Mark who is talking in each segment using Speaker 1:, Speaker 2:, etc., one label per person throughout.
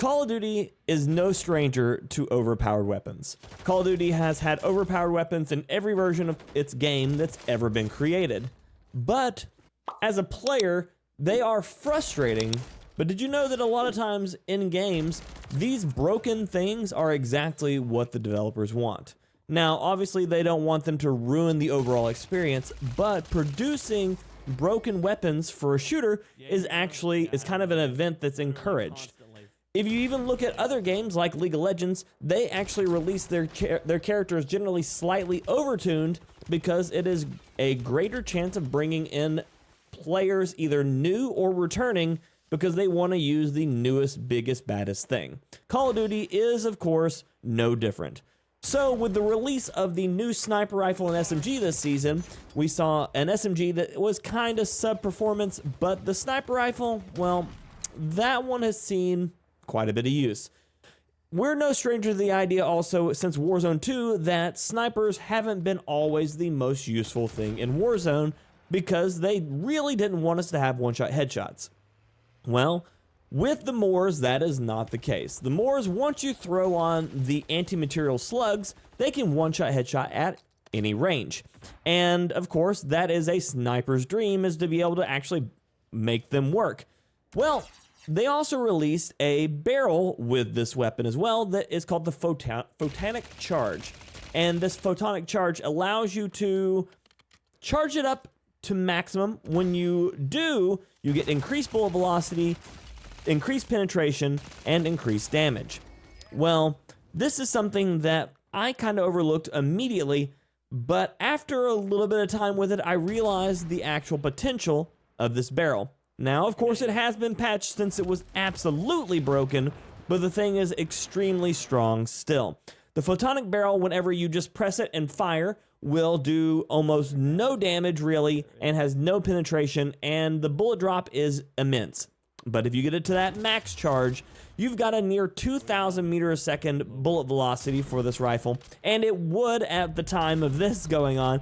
Speaker 1: Call of Duty is no stranger to overpowered weapons. Call of Duty has had overpowered weapons in every version of its game that's ever been created. But as a player, they are frustrating. But did you know that a lot of times in games, these broken things are exactly what the developers want? Now, obviously they don't want them to ruin the overall experience, but producing broken weapons for a shooter is kind of an event that's encouraged. If you even look at other games like League of Legends, they actually release their characters generally slightly overtuned because it is a greater chance of bringing in players either new or returning because they want to use the newest, biggest, baddest thing. Call of Duty is, of course, no different. So with the release of the new sniper rifle and SMG this season, we saw an SMG that was kind of sub-performance, but the sniper rifle, well, that one has seen quite a bit of use. We're no stranger to the idea also since Warzone 2 that snipers haven't been always the most useful thing in Warzone because they really didn't want us to have one-shot headshots. Well, with the Moors, that is not the case. The Moors, once you throw on the anti-material slugs, they can one-shot headshot at any range. And of course, that is a sniper's dream, is to be able to actually make them work. Well, they also released a barrel with this weapon as well that is called the photonic charge. And this photonic charge allows you to charge it up to maximum. When you do, you get increased bullet velocity, increased penetration, and increased damage. Well, this is something that I kind of overlooked immediately, but after a little bit of time with it, I realized the actual potential of this barrel. Now, of course, it has been patched since it was absolutely broken, but the thing is extremely strong still. The photonic barrel, whenever you just press it and fire, will do almost no damage really and has no penetration, and the bullet drop is immense. But if you get it to that max charge, you've got a near 2,000 meters a second bullet velocity for this rifle, and it would, at the time of this going on,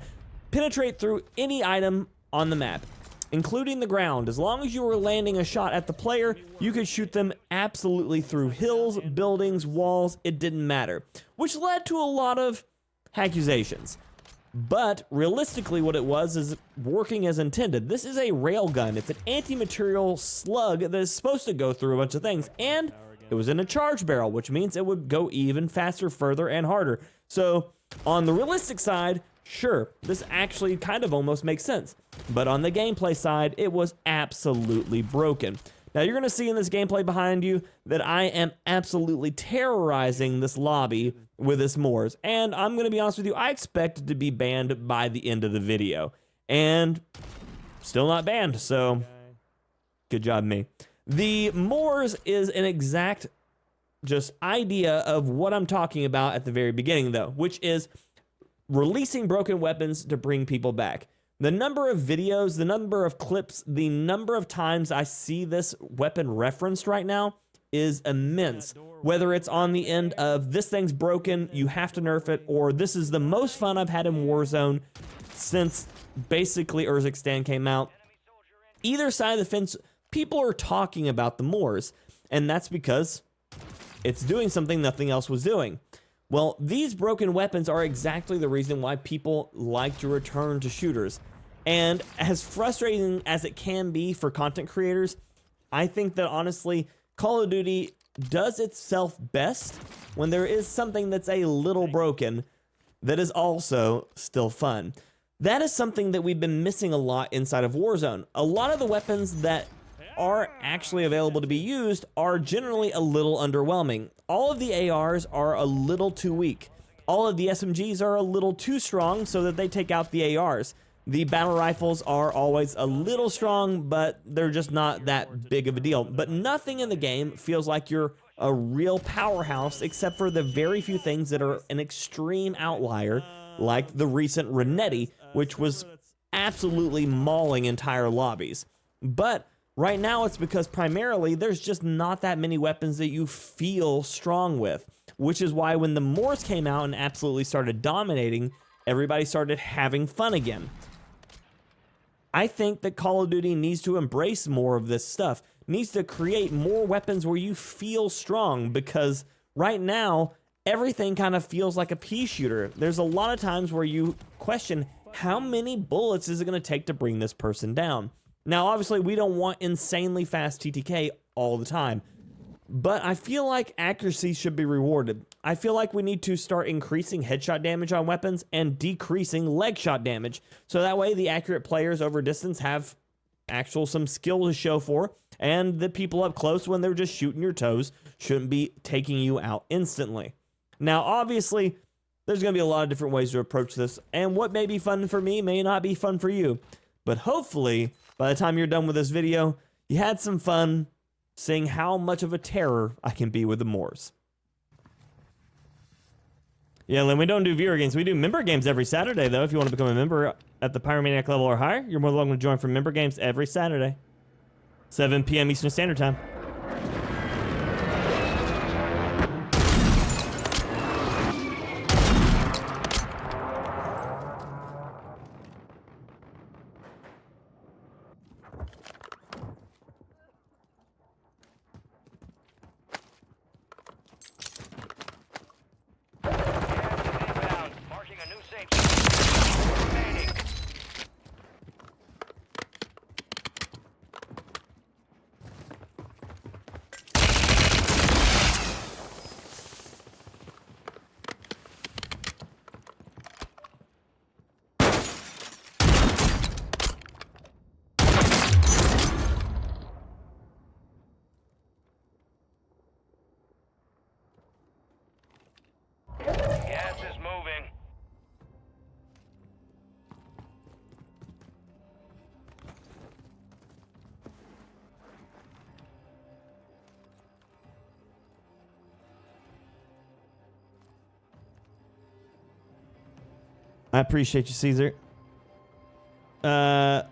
Speaker 1: penetrate through any item on the map, including the ground. As long as you were landing a shot at the player, you could shoot them absolutely through hills, buildings, walls, it didn't matter, which led to a lot of accusations. But realistically what it was is working as intended. This is a railgun. It's an anti-material slug that is supposed to go through a bunch of things, and it was in a charge barrel, which means it would go even faster, further, and harder. So on the realistic side, sure, this actually kind of almost makes sense. But on the gameplay side, it was absolutely broken. Now you're gonna see in this gameplay behind you that I am absolutely terrorizing this lobby with this Moors. And I'm gonna be honest with you, I expected to be banned by the end of the video. And still not banned, so good job me. The Moors is an exact just idea of what I'm talking about at the very beginning though, which is releasing broken weapons to bring people back. The number of videos, the number of clips, the number of times I see this weapon referenced right now is immense. Whether it's on the end of this thing's broken, you have to nerf it, or this is the most fun I've had in Warzone since basically Urzikstan came out. Either side of the fence, people are talking about the Moors, and that's because it's doing something nothing else was doing. Well, these broken weapons are exactly the reason why people like to return to shooters. And as frustrating as it can be for content creators, I think that honestly, Call of Duty does itself best when there is something that's a little broken that is also still fun. That is something that we've been missing a lot inside of Warzone. A lot of the weapons that are actually available to be used are generally a little underwhelming. All of the ARs are a little too weak. All of the SMGs are a little too strong so that they take out the ARs. The battle rifles are always a little strong, but they're just not that big of a deal. But nothing in the game feels like you're a real powerhouse except for the very few things that are an extreme outlier, like the recent Renetti, which was absolutely mauling entire lobbies. But right now it's because primarily there's just not that many weapons that you feel strong with, which is why when the Moors came out and absolutely started dominating, everybody started having fun again. I think that Call of Duty needs to embrace more of this stuff. needs to create more weapons where you feel strong, because right now, everything kind of feels like a pea shooter. There's a lot of times where you question, how many bullets is it going to take to bring this person down? Now, obviously, we don't want insanely fast TTK all the time, but I feel like accuracy should be rewarded. I feel like we need to start increasing headshot damage on weapons and decreasing leg shot damage, so that way the accurate players over distance have some skill to show for, and the people up close, when they're just shooting your toes, shouldn't be taking you out instantly. Now, obviously, there's going to be a lot of different ways to approach this, and what may be fun for me may not be fun for you. But hopefully, by the time you're done with this video, you had some fun seeing how much of a terror I can be with the Moors. Yeah, Lynn, we don't do viewer games. We do member games every Saturday, though. If you want to become a member at the PyrManiac level or higher, you're more than welcome to join for member games every Saturday. 7 p.m. Eastern Standard Time.
Speaker 2: Gas is moving.
Speaker 1: I appreciate you, Caesar. Why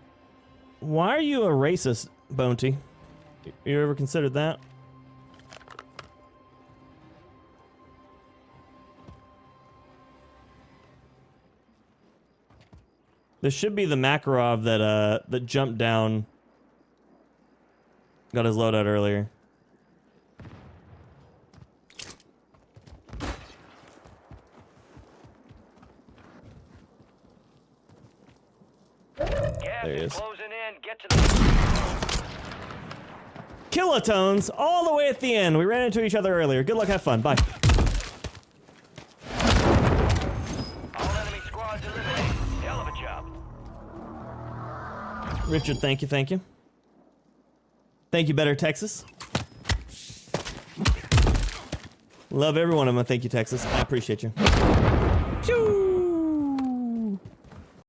Speaker 1: are you a racist, Bounty? You ever considered that? This should be the Makarov that jumped down, got his loadout earlier.
Speaker 2: Gas
Speaker 1: There he
Speaker 2: is
Speaker 1: is.
Speaker 2: closing in. Get to the
Speaker 1: Kilotones all the way at the end. We ran into each other earlier. Good luck, have fun. Bye.
Speaker 2: all enemy squads eliminated. Hell of a job.
Speaker 1: Richard, thank you, thank you. Thank you, Better Texas. Love every one of them. Thank you, Texas. I appreciate you. Choo!